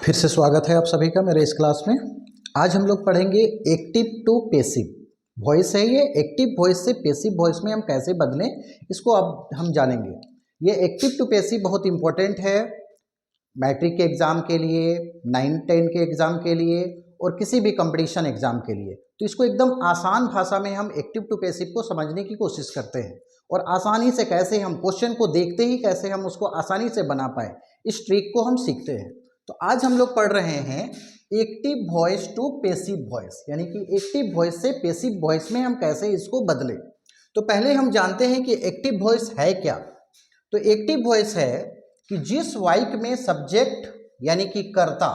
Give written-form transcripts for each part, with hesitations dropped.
फिर से स्वागत है आप सभी का मेरे इस क्लास में। आज हम लोग पढ़ेंगे एक्टिव टू पैसिव वॉइस है। ये एक्टिव वॉइस से पैसिव वॉइस में हम कैसे बदलें, इसको अब हम जानेंगे। ये एक्टिव टू पैसिव बहुत इंपॉर्टेंट है मैट्रिक के एग्ज़ाम के लिए, 9-10 के एग्ज़ाम के लिए और किसी भी कंपटीशन एग्ज़ाम के लिए। तो इसको एकदम आसान भाषा में हम एक्टिव टू पैसिव को समझने की कोशिश करते हैं और आसानी से कैसे हम क्वेश्चन को देखते ही कैसे हम उसको आसानी से बना पाए, इस ट्रिक को हम सीखते हैं। तो आज हम लोग पढ़ रहे हैं active voice to passive voice, यानी कि एक्टिव वॉइस से पैसिव वॉइस में हम कैसे इसको बदलें। तो पहले हम जानते हैं कि एक्टिव वॉइस है क्या। तो एक्टिव वॉइस है कि जिस वाक्य में सब्जेक्ट यानी कि कर्ता,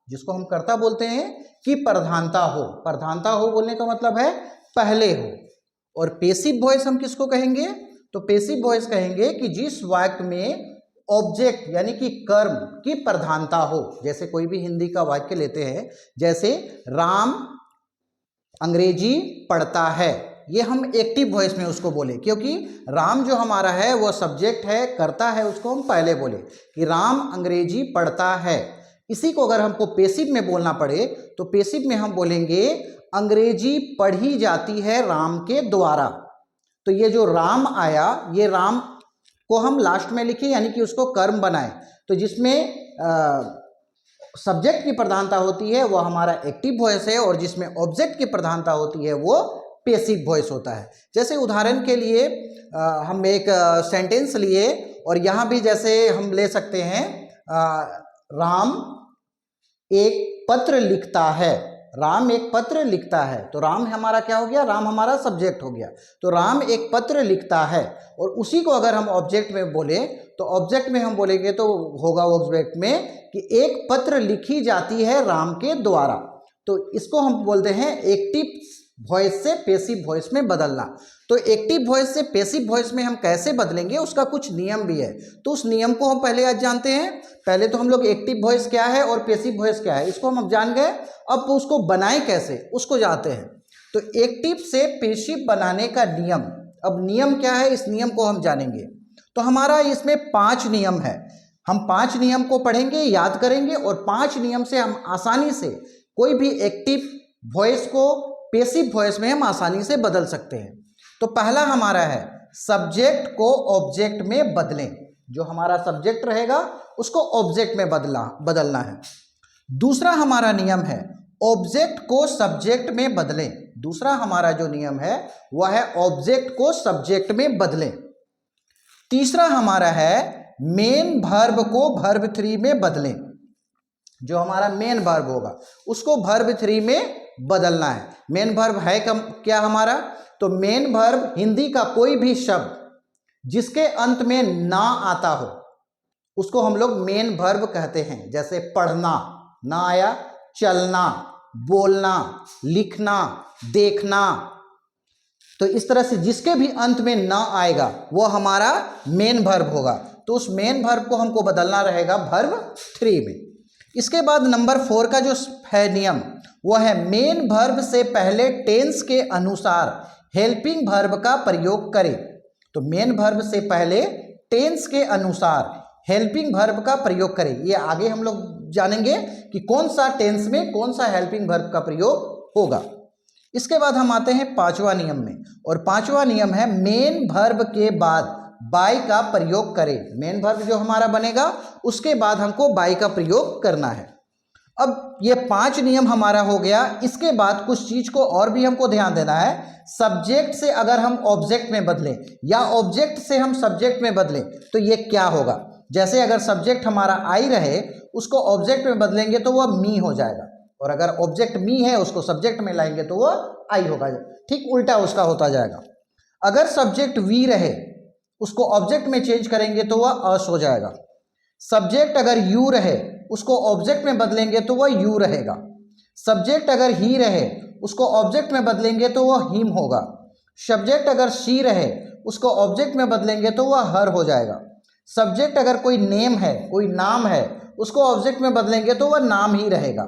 जिसको हम कर्ता बोलते हैं, की प्रधानता हो। प्रधानता हो बोलने का मतलब है पहले हो। और पैसिव वॉइस हम किसको कहेंगे? तो पैसिव वॉइस कहेंगे कि जिस वाक्य में ऑब्जेक्ट यानी कि कर्म की प्रधानता हो। जैसे कोई भी हिंदी का वाक्य लेते हैं, जैसे राम अंग्रेजी पढ़ता है, ये हम एक्टिव वॉइस में उसको बोले, क्योंकि राम जो हमारा है वो सब्जेक्ट है, कर्ता है, उसको हम पहले बोले कि राम अंग्रेजी पढ़ता है। इसी को अगर हमको पैसिव में बोलना पड़े तो पैसिव में हम बोलेंगे अंग्रेजी पढ़ी जाती है राम के द्वारा। तो ये जो राम आया, ये राम को हम लास्ट में लिखे, यानी कि उसको कर्म बनाए। तो जिसमें सब्जेक्ट की प्रधानता होती है वो हमारा एक्टिव वॉइस है, और जिसमें ऑब्जेक्ट की प्रधानता होती है वो पैसिव वॉइस होता है। जैसे उदाहरण के लिए हम एक सेंटेंस लिए और यहाँ भी जैसे हम ले सकते हैं राम एक पत्र लिखता है। राम एक पत्र लिखता है, तो राम हमारा क्या हो गया? राम हमारा सब्जेक्ट हो गया। तो राम एक पत्र लिखता है, और उसी को अगर हम ऑब्जेक्ट में बोले तो ऑब्जेक्ट में हम बोलेंगे तो होगा ऑब्जेक्ट में कि एक पत्र लिखी जाती है राम के द्वारा। तो इसको हम बोलते हैं एक्टिव वॉइस से पैसिव वॉइस में बदलना। तो एक्टिव वॉइस से पैसिव वॉइस में हम कैसे बदलेंगे, उसका कुछ नियम भी है। तो उस नियम को हम पहले आज जानते हैं। पहले तो हम लोग एक्टिव वॉइस क्या है और पैसिव वॉइस क्या है, इसको हम जान गए। अब उसको बनाए कैसे, उसको जानते हैं। तो एक्टिव से पैसिव बनाने का नियम, अब नियम क्या है, इस नियम को हम जानेंगे। तो हमारा इसमें 5 नियम है। हम 5 नियम को पढ़ेंगे, याद करेंगे, और 5 नियम से हम आसानी से कोई भी एक्टिव वॉइस को पैसिव वॉइस में हम आसानी से बदल सकते हैं। तो पहला हमारा है सब्जेक्ट को ऑब्जेक्ट में बदलें। जो हमारा सब्जेक्ट रहेगा उसको ऑब्जेक्ट में बदलना है। दूसरा हमारा नियम है ऑब्जेक्ट को सब्जेक्ट में बदलें। दूसरा हमारा जो नियम है वह है ऑब्जेक्ट को सब्जेक्ट में बदलें। तीसरा हमारा है मेन वर्ब को वर्ब 3 में बदलें। जो हमारा मेन वर्ब होगा उसको वर्ब 3 में बदलना है। मेन वर्ब है क्या हमारा? तो मेन वर्ब हिंदी का कोई भी शब्द जिसके अंत में ना आता हो उसको हम लोग मेन वर्ब कहते हैं। जैसे पढ़ना ना आया, चलना, बोलना, लिखना, देखना। तो इस तरह से जिसके भी अंत में ना आएगा वो हमारा मेन वर्ब होगा। तो उस मेन वर्ब को हमको बदलना रहेगा वर्ब 3 में। इसके बाद नंबर 4 का जो है नियम वह है मेन वर्ब से पहले टेंस के अनुसार हेल्पिंग वर्ब का प्रयोग करें। तो मेन वर्ब से पहले टेंस के अनुसार हेल्पिंग वर्ब का प्रयोग करें। ये आगे हम लोग जानेंगे कि कौन सा टेंस में कौन सा हेल्पिंग वर्ब का प्रयोग होगा। इसके बाद हम आते हैं 5वां नियम में, और 5वां नियम है मेन वर्ब के बाद बाय का प्रयोग करें। मेन वर्ब जो हमारा बनेगा उसके बाद हमको बाय का प्रयोग करना है। अब ये 5 नियम हमारा हो गया। इसके बाद कुछ चीज को और भी हमको ध्यान देना है। सब्जेक्ट से अगर हम ऑब्जेक्ट में बदलें या ऑब्जेक्ट से हम सब्जेक्ट में बदलें तो ये क्या होगा। जैसे अगर सब्जेक्ट हमारा आई रहे, उसको ऑब्जेक्ट में बदलेंगे तो वह मी हो जाएगा, और अगर ऑब्जेक्ट मी है उसको सब्जेक्ट में लाएंगे तो वह आई होगा। ठीक उल्टा उसका होता जाएगा। अगर सब्जेक्ट वी रहे उसको ऑब्जेक्ट में चेंज करेंगे तो वह अस हो जाएगा। सब्जेक्ट अगर यू रहे उसको ऑब्जेक्ट में बदलेंगे तो वह यू रहेगा। सब्जेक्ट अगर ही रहे उसको ऑब्जेक्ट में बदलेंगे तो वह हिम होगा। सब्जेक्ट अगर शी रहे उसको ऑब्जेक्ट में बदलेंगे तो वह हर हो जाएगा। सब्जेक्ट अगर कोई नेम है, कोई नाम है, उसको ऑब्जेक्ट में बदलेंगे तो वह नाम ही रहेगा।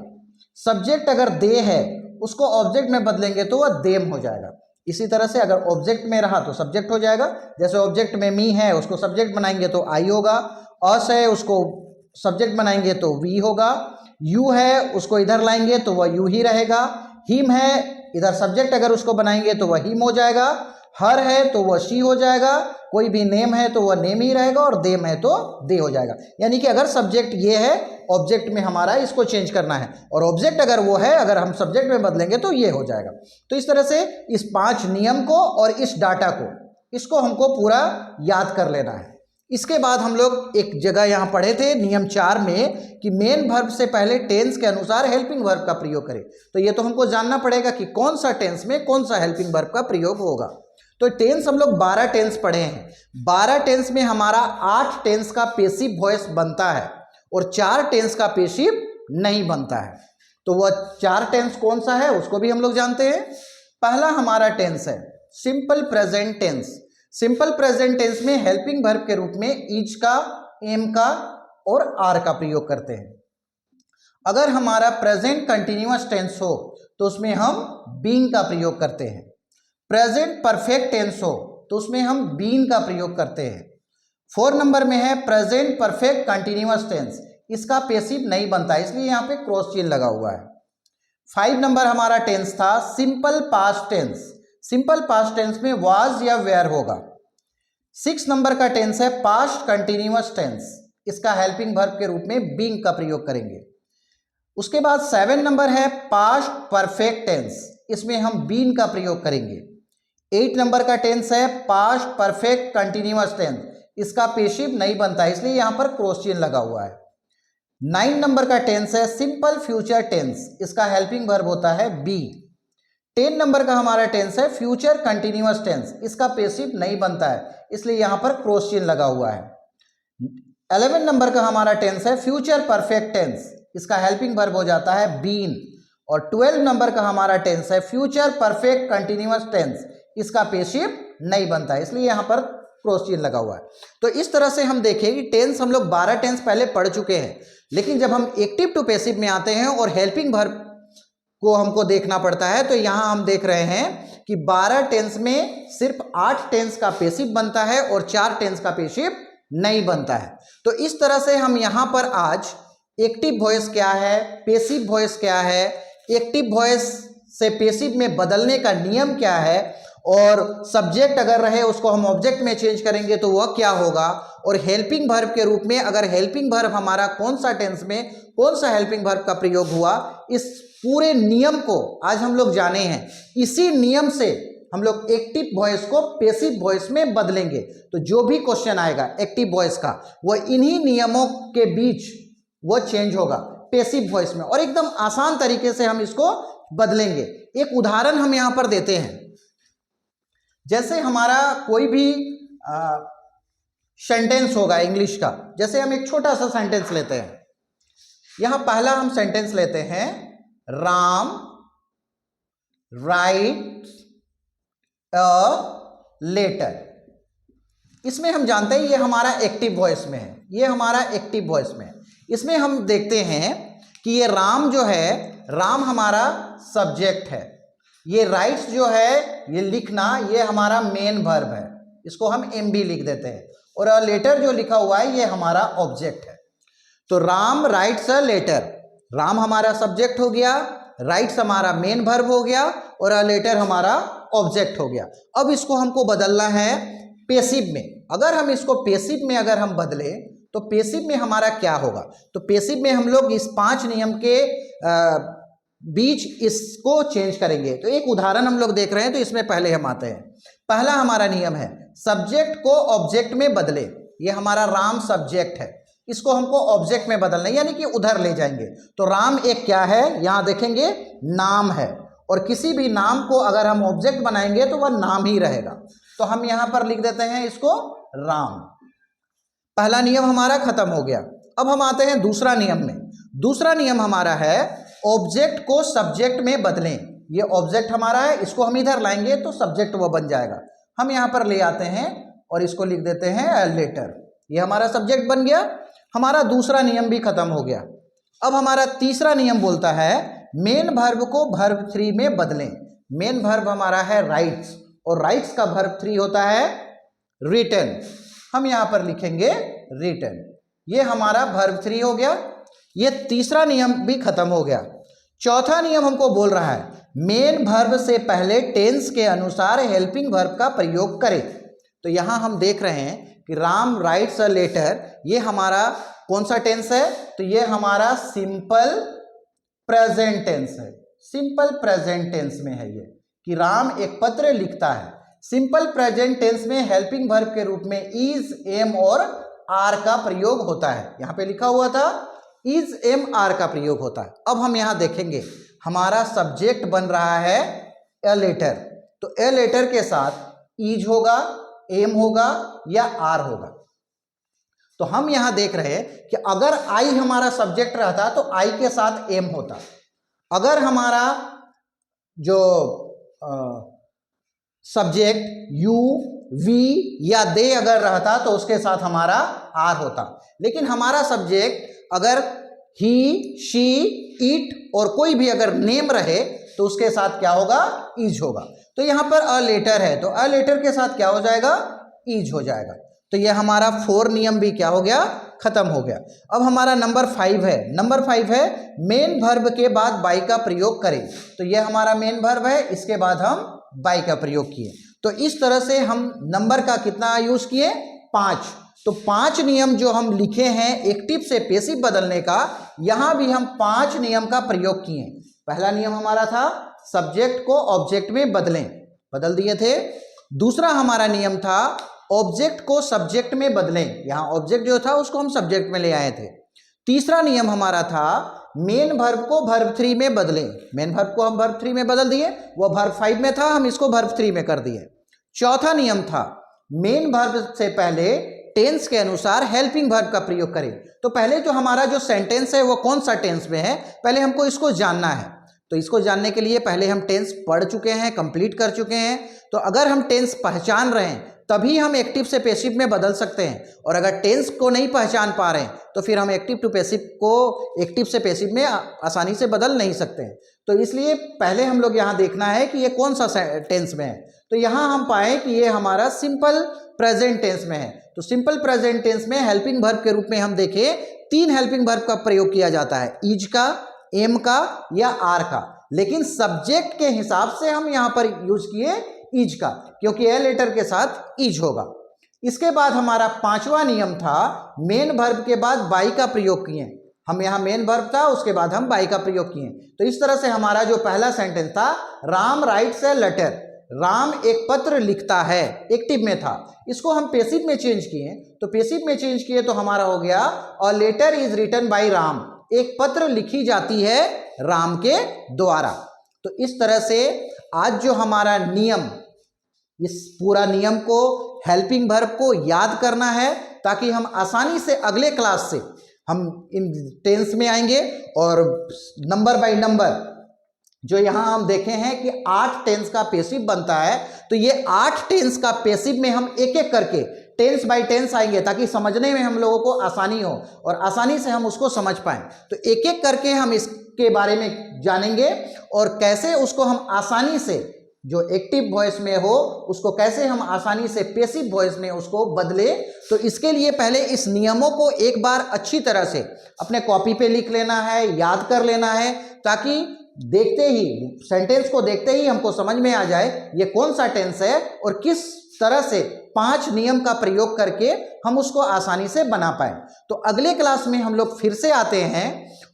सब्जेक्ट अगर दे है उसको ऑब्जेक्ट में बदलेंगे तो वह देम हो जाएगा। इसी तरह से अगर ऑब्जेक्ट में रहा तो सब्जेक्ट हो जाएगा। जैसे ऑब्जेक्ट में मी है उसको सब्जेक्ट बनाएंगे तो आई होगा। अस है उसको सब्जेक्ट बनाएंगे तो वी होगा, यू है उसको इधर लाएंगे तो वह यू ही रहेगा, हिम है इधर सब्जेक्ट अगर उसको बनाएंगे तो वह हिम हो जाएगा, हर है तो वह शी हो जाएगा, कोई भी नेम है तो वह नेम ही रहेगा और देम है तो दे हो जाएगा। यानी कि अगर सब्जेक्ट ये है, ऑब्जेक्ट में हमारा इसको चेंज करना है, और ऑब्जेक्ट अगर वो है, अगर हम सब्जेक्ट में बदलेंगे तो ये हो जाएगा। तो इस तरह से इस 5 नियम को और इस डाटा को, इसको हमको पूरा याद कर लेना है। इसके बाद हम लोग एक जगह यहाँ पढ़े थे नियम 4 में कि मेन वर्ब से पहले टेंस के अनुसार हेल्पिंग वर्ब का प्रयोग करें। तो ये तो हमको जानना पड़ेगा कि कौन सा टेंस में कौन सा हेल्पिंग वर्ब का प्रयोग होगा। तो टेंस हम लोग 12 टेंस पढ़े हैं। 12 टेंस में हमारा 8 टेंस का पेसिव वॉइस बनता है और 4 टेंस का पेसिव नहीं बनता है। तो वह 4 टेंस कौन सा है उसको भी हम लोग जानते हैं। पहला हमारा टेंस है simple present tense. Simple present tense में हेल्पिंग वर्ब के रूप में इज का, एम का और आर का प्रयोग करते हैं। अगर हमारा प्रेजेंट कंटिन्यूअस टेंस हो तो उसमें हम बीइंग का प्रयोग करते हैं। प्रेजेंट परफेक्ट टेंस हो तो उसमें हम बीन का प्रयोग करते हैं। 4 नंबर में है प्रेजेंट परफेक्ट कंटिन्यूअस टेंस, इसका पेसिव नहीं बनता इसलिए यहाँ पे क्रॉस चिन्ह लगा हुआ है। 5 नंबर हमारा टेंस था simple past tense. Simple past tense में वाज या वेयर होगा। 6 नंबर का टेंस है पास्ट कंटिन्यूअस टेंस, इसका हेल्पिंग वर्ब के रूप में बीइंग का प्रयोग करेंगे। उसके बाद 7 नंबर है पास्ट परफेक्ट टेंस, इसमें हम बीन का प्रयोग करेंगे। 8 नंबर का टेंस है पास्ट परफेक्ट कंटिन्यूअस टेंस, इसका पेसिव नहीं बनता इसलिए यहां पर क्रॉस चिन्ह लगा हुआ है। 9 नंबर का टेंस है सिंपल फ्यूचर टेंस, इसका हेल्पिंग वर्ब होता है बी। 10 नंबर का हमारा टेंस है फ्यूचर कंटिन्यूअस टेंस, इसका पेसिव नहीं बनता है इसलिए यहां पर क्रॉस चिन्ह लगा हुआ है। 11 नंबर का हमारा टेंस है फ्यूचर परफेक्ट टेंस, इसका हेल्पिंग वर्ब हो जाता है बीन। और 12 नंबर का हमारा टेंस है फ्यूचर परफेक्ट कंटिन्यूअस टेंस, इसका पेसिव नहीं बनता है इसलिए यहां पर क्रॉस चिन्ह लगा हुआ है। तो इस तरह से हम देखें कि टेंस हम लोग 12 टेंस पहले पढ़ चुके हैं, लेकिन जब हम एक्टिव टू पेसिव में आते हैं और हेल्पिंग वर्ब को हमको देखना पड़ता है तो यहां हम देख रहे हैं कि 12 टेंस में सिर्फ 8 टेंस का पेसिव बनता है और 4 टेंस का पेसिव नहीं बनता है। तो इस तरह से हम यहां पर आज एक्टिव वॉइस क्या है, पेसिव वॉइस क्या है, एक्टिव वॉइस से पेसिव में बदलने का नियम क्या है, और सब्जेक्ट अगर रहे उसको हम ऑब्जेक्ट में चेंज करेंगे तो वह क्या होगा, और हेल्पिंग वर्ब के रूप में अगर हेल्पिंग वर्ब हमारा कौन सा टेंस में कौन सा हेल्पिंग वर्ब का प्रयोग हुआ, इस पूरे नियम को आज हम लोग जाने हैं। इसी नियम से हम लोग एक्टिव वॉइस को पेसिव वॉइस में बदलेंगे। तो जो भी क्वेश्चन आएगा एक्टिव वॉइस का वह इन्हीं नियमों के बीच वो चेंज होगा पेसिव वॉइस में, और एकदम आसान तरीके से हम इसको बदलेंगे। एक उदाहरण हम यहां पर देते हैं। जैसे हमारा कोई भी सेंटेंस होगा इंग्लिश का, जैसे हम एक छोटा सा सेंटेंस लेते हैं। यहां पहला हम सेंटेंस लेते हैं राम राइट अ लेटर। इसमें हम जानते हैं ये हमारा एक्टिव वॉइस में है, ये हमारा एक्टिव वॉइस में है। इसमें हम देखते हैं कि ये राम जो है, राम हमारा सब्जेक्ट है, ये राइट्स जो है ये लिखना, ये हमारा मेन वर्ब है, इसको हम एमबी लिख देते हैं, और अ लेटर जो लिखा हुआ है ये हमारा ऑब्जेक्ट है। तो Ram writes a letter, Ram हमारा सब्जेक्ट हो गया, राइट्स हमारा मेन वर्ब हो गया, और अ लेटर हमारा ऑब्जेक्ट हो गया। अब इसको हमको बदलना है पेसिव में। अगर हम इसको पेसिव में अगर हम बदले तो पेसिव में हमारा क्या होगा, तो पेसिव में हम लोग इस 5 नियम के बीच इसको चेंज करेंगे। तो एक उदाहरण हम लोग देख रहे हैं, तो इसमें पहले हम आते हैं। पहला हमारा नियम है सब्जेक्ट को ऑब्जेक्ट में बदले। ये हमारा राम सब्जेक्ट है, इसको हमको ऑब्जेक्ट में बदलना है, यानी कि उधर ले जाएंगे। तो राम एक क्या है, यहां देखेंगे नाम है, और किसी भी नाम को अगर हम ऑब्जेक्ट बनाएंगे तो वह नाम ही रहेगा। तो हम यहां पर लिख देते हैं इसको राम। पहला नियम हमारा खत्म हो गया। अब हम आते हैं दूसरा नियम में। दूसरा नियम हमारा है ऑब्जेक्ट को सब्जेक्ट में बदलें। ये ऑब्जेक्ट हमारा है, इसको हम इधर लाएंगे तो सब्जेक्ट वो बन जाएगा। हम यहां पर ले आते हैं और इसको लिख देते हैं लेटर। ये हमारा सब्जेक्ट बन गया। हमारा दूसरा नियम भी खत्म हो गया। अब हमारा तीसरा नियम बोलता है मेन वर्ब को वर्ब 3 में बदलें। मेन वर्ब हमारा है राइट्स, और राइट्स का वर्ब 3 होता है रिटन। हम यहां पर लिखेंगे रिटन। ये हमारा वर्ब 3 हो गया। ये तीसरा नियम भी खत्म हो गया। चौथा नियम हमको बोल रहा है मेन वर्ब से पहले टेंस के अनुसार हेल्पिंग वर्ब का प्रयोग करें। तो यहां हम देख रहे हैं कि राम राइट्स अ लेटर, ये हमारा कौन सा टेंस है? तो ये हमारा सिंपल प्रेजेंट टेंस है। सिंपल प्रेजेंट टेंस में है ये कि राम एक पत्र लिखता है। सिंपल प्रेजेंट टेंस में हेल्पिंग वर्ब के रूप में इज, एम और आर का प्रयोग होता है। यहां पे लिखा हुआ था इज, एम, आर का प्रयोग होता है। अब हम यहां देखेंगे हमारा सब्जेक्ट बन रहा है ए लेटर, तो ए लेटर के साथ इज होगा, एम होगा या आर होगा। तो हम यहां देख रहे हैं कि अगर आई हमारा सब्जेक्ट रहता तो आई के साथ एम होता। अगर हमारा जो सब्जेक्ट यू, वी या दे अगर रहता तो उसके साथ हमारा आर होता। लेकिन हमारा सब्जेक्ट अगर ही, शी, इट और कोई भी अगर नेम रहे तो उसके साथ क्या होगा? इज होगा। तो यहां पर अ लेटर है तो अ लेटर के साथ क्या हो जाएगा? इज हो जाएगा। तो यह हमारा 4 नियम भी क्या हो गया? खत्म हो गया। अब हमारा नंबर 5 है। नंबर 5 है मेन वर्ब के बाद बाई का प्रयोग करें। तो यह हमारा मेन वर्ब है, इसके बाद हम बाई का प्रयोग किए। तो इस तरह से हम नंबर का कितना यूज किए? 5। तो 5 नियम जो हम लिखे हैं एक्टिव से पैसिव बदलने का, यहां भी हम 5 नियम का प्रयोग किए। पहला नियम हमारा था सब्जेक्ट को ऑब्जेक्ट में बदलें, बदल दिए थे। दूसरा हमारा नियम था ऑब्जेक्ट को सब्जेक्ट में बदलें, यहां ऑब्जेक्ट जो था उसको हम सब्जेक्ट में ले आए थे। तीसरा नियम हमारा था मेन वर्ब को वर्ब 3 में बदलें। मेन वर्ब को हम वर्ब 3 में बदल दिए, वो वर्ब 5 में था, हम इसको वर्ब 3 में कर दिए। चौथा नियम था मेन वर्ब से पहले टेंस के अनुसार हेल्पिंग वर्ब का प्रयोग करें। तो पहले जो हमारा जो सेंटेंस है वो कौन सा टेंस में है, पहले हमको इसको जानना है। तो इसको जानने के लिए पहले हम टेंस पढ़ चुके हैं, कंप्लीट कर चुके हैं। तो अगर हम टेंस पहचान रहे हैं तभी हम एक्टिव से पैसिव में बदल सकते हैं, और अगर टेंस को नहीं पहचान पा रहे हैं तो फिर हम एक्टिव टू पैसिव को एक्टिव से पैसिव में आसानी से बदल नहीं सकते हैं। तो इसलिए पहले हम लोग यहाँ देखना है कि ये कौन सा टेंस में है। तो यहाँ हम पाएँ कि ये हमारा सिंपल प्रेजेंट टेंस में है। तो सिंपल प्रेजेंट टेंस में हेल्पिंग वर्ब के रूप में हम देखें 3 हेल्पिंग वर्ब का प्रयोग किया जाता है, इज का, एम का या आर का। लेकिन सब्जेक्ट के हिसाब से हम यहाँ पर यूज किए इज का, क्योंकि ए लेटर के साथ इज होगा। इसके बाद हमारा 5वां नियम था मेन वर्ब के बाद बाई का प्रयोग किए। हम यहाँ मेन वर्ब था, उसके बाद हम बाई का प्रयोग किए। तो इस तरह से हमारा जो पहला सेंटेंस था Ram writes a letter, Ram एक पत्र लिखता है, एक्टिव में था, इसको हम पैसिव में चेंज किए। तो पैसिव में चेंज किए तो हमारा हो गया a letter is written by Ram, एक पत्र लिखी जाती है राम के द्वारा। तो इस तरह से आज जो हमारा नियम, इस पूरा नियम को हेल्पिंग वर्ब को याद करना है ताकि हम आसानी से अगले क्लास से हम इन टेंस में आएंगे और नंबर बाय नंबर जो यहाँ हम देखे हैं कि 8 टेंस का पैसिव बनता है, तो ये 8 टेंस का पैसिव में हम एक एक करके टेंस बाय टेंस आएंगे ताकि समझने में हम लोगों को आसानी हो और आसानी से हम उसको समझ पाएं। तो एक एक करके हम इसके बारे में जानेंगे और कैसे उसको हम आसानी से जो एक्टिव वॉइस में हो उसको कैसे हम आसानी से पैसिव वॉइस में उसको बदले। तो इसके लिए पहले इस नियमों को एक बार अच्छी तरह से अपने कॉपी पे लिख लेना है, याद कर लेना है, ताकि देखते ही सेंटेंस को देखते ही हमको समझ में आ जाए ये कौन सा टेंस है और किस तरह से 5 नियम का प्रयोग करके हम उसको आसानी से बना पाए। तो अगले क्लास में हम लोग फिर से आते हैं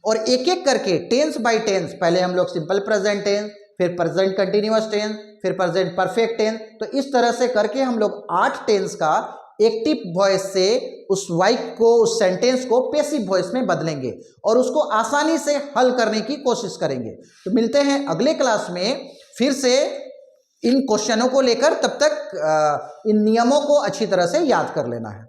और एक एक करके टेंस बाय टेंस, पहले हम लोग सिंपल प्रेजेंट टेंस, फिर प्रेजेंट कंटिन्यूअस टेंस, फिर प्रेजेंट परफेक्ट टेंस, तो इस तरह से करके हम लोग 8 टेंस का एक्टिव वॉइस से उस वाक्य को, उस सेंटेंस को पैसिव वॉइस में बदलेंगे और उसको आसानी से हल करने की कोशिश करेंगे। तो मिलते हैं अगले क्लास में फिर से इन क्वेश्चनों को लेकर, तब तक इन नियमों को अच्छी तरह से याद कर लेना है।